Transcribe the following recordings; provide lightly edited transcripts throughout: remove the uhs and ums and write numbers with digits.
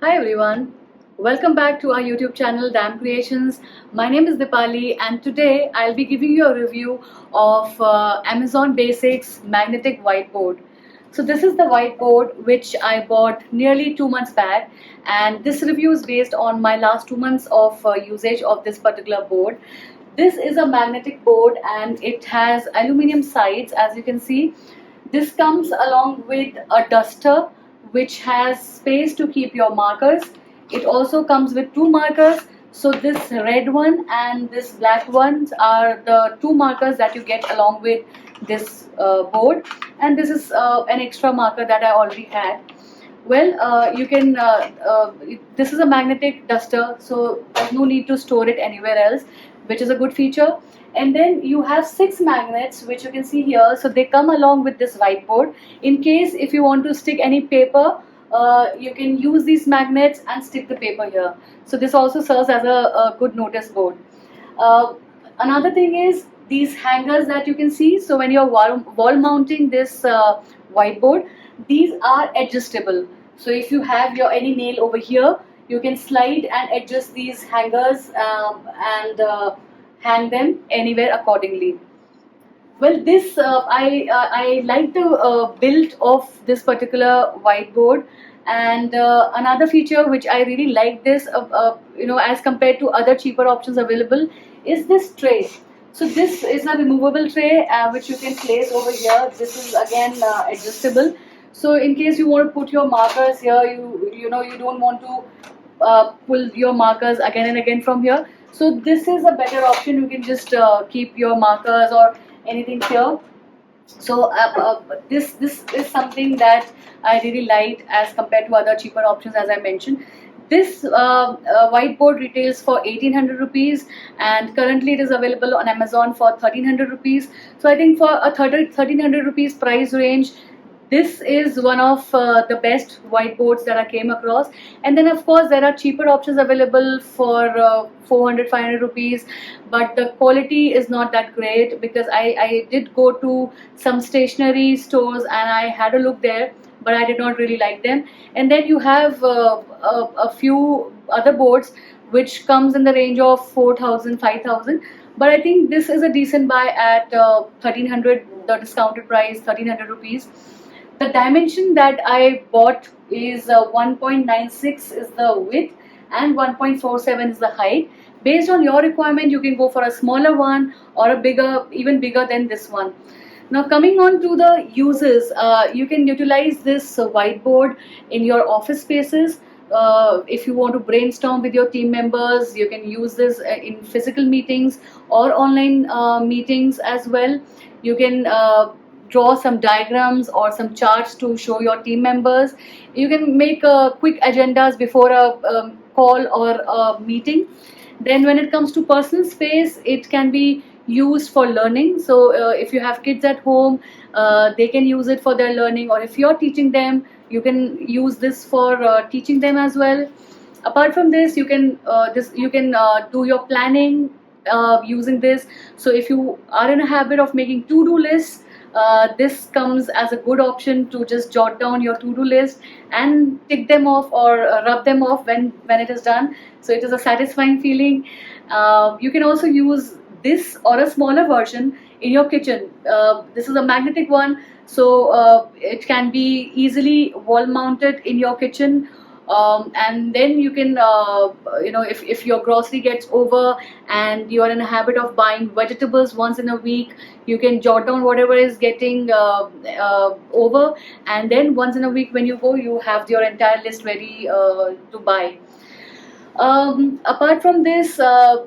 Hi everyone, welcome back to our YouTube channel Dam Creations. My name is Dipali and today I'll be giving you a review of Amazon Basics magnetic whiteboard. So this is the whiteboard which I bought nearly 2 months back, and this review is based on my last 2 months of usage of this particular board. This is a magnetic board and it has aluminium sides, as you can see. This comes along with a duster which has space to keep your markers. It also comes with two markers. So this red one and this black ones are the two markers that you get along with this board, and this is an extra marker that I already had. Well, you can this is a magnetic duster, so there's no need to store it anywhere else, which is a good feature. And then you have 6 magnets which you can see here, so they come along with this whiteboard. In case if you want to stick any paper, you can use these magnets and stick the paper here. So this also serves as a good notice board. Another thing is these hangers that you can see. So when you're wall mounting this whiteboard, these are adjustable. So if you have your any nail over here, you can slide and adjust these hangers and hang them anywhere accordingly. Well, this I like the build of this particular whiteboard, and another feature which I really like this, as compared to other cheaper options available, is this tray. So this is a removable tray which you can place over here. This is again adjustable. So in case you want to put your markers here, you don't want to pull your markers again and again from here. So this is a better option. You can just keep your markers or anything here. So this is something that I really liked as compared to other cheaper options, as I mentioned. This whiteboard retails for 1800 rupees, and currently it is available on Amazon for 1300 rupees. So I think for a 1300 rupees price range, this is one of the best whiteboards that I came across. And then of course there are cheaper options available for 400-500 rupees, but the quality is not that great, because I did go to some stationery stores and I had a look there, but I did not really like them. And then you have a few other boards which comes in the range of 4,000, 5,000. But I think this is a decent buy at 1300, the discounted price, 1300 rupees. The dimension that I bought is 1.96 is the width and 1.47 is the height. Based on your requirement, you can go for a smaller one or a bigger, even bigger than this one. Now coming on to the uses, you can utilize this whiteboard in your office spaces. If you want to brainstorm with your team members, you can use this in physical meetings or online meetings as well. You can draw some diagrams or some charts to show your team members. You can make quick agendas before a call or a meeting. Then when it comes to personal space, it can be used for learning. So if you have kids at home, they can use it for their learning, or if you're teaching them, you can use this for teaching them as well. Apart from this, you can do your planning using this. So if you are in a habit of making to-do lists, this comes as a good option to just jot down your to-do list and tick them off or rub them off when it is done. So it is a satisfying feeling. You can also use this or a smaller version in your kitchen. This is a magnetic one, so it can be easily wall mounted in your kitchen. And then you can, if your grocery gets over and you are in a habit of buying vegetables once in a week, you can jot down whatever is getting over, and then once in a week when you go, you have your entire list ready to buy. Apart from this, there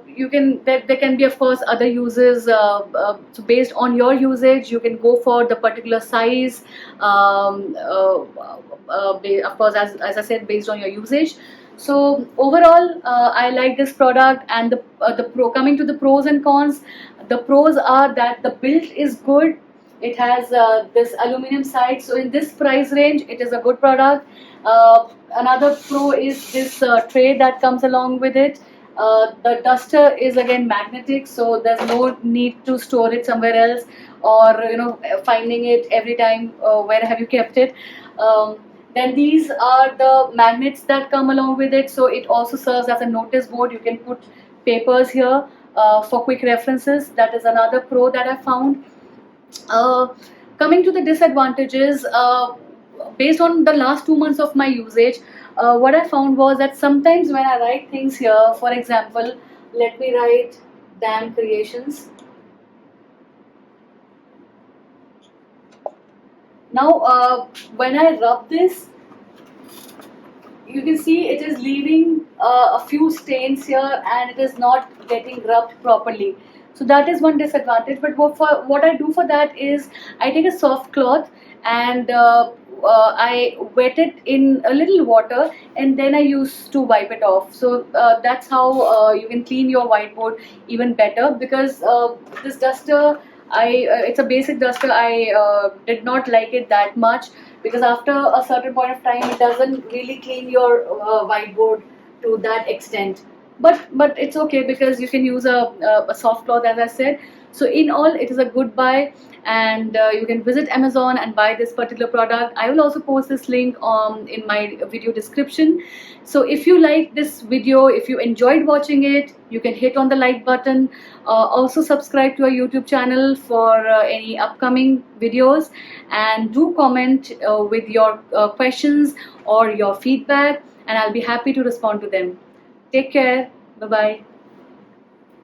can be of course other uses. So based on your usage, you can go for the particular size. Of course, as I said, based on your usage. So overall, I like this product. And coming to the pros and cons, the pros are that the build is good. It has this aluminum side, so in this price range, it is a good product. Another pro is this tray that comes along with it. The duster is again magnetic, so there's no need to store it somewhere else, or finding it every time where have you kept it. Then these are the magnets that come along with it, so it also serves as a notice board. You can put papers here for quick references. That is another pro that I found. uh, Coming to the disadvantages, based on the last 2 months of my usage, what I found was that sometimes when I write things here, for example, let me write Dam Creations. Now, when I rub this, you can see it is leaving a few stains here, and it is not getting rubbed properly. So that is one disadvantage. But what I do for that is I take a soft cloth and I wet it in a little water, and then I use to wipe it off. So that's how you can clean your whiteboard even better, because this duster, it's a basic duster. I did not like it that much, because after a certain point of time it doesn't really clean your whiteboard to that extent. But it's okay, because you can use a soft cloth, as I said. So in all, it is a good buy, and you can visit Amazon and buy this particular product. I will also post this link in my video description. So if you like this video, if you enjoyed watching it, you can hit on the like button. Also subscribe to our YouTube channel for any upcoming videos, and do comment with your questions or your feedback, and I'll be happy to respond to them. Take care. Bye bye.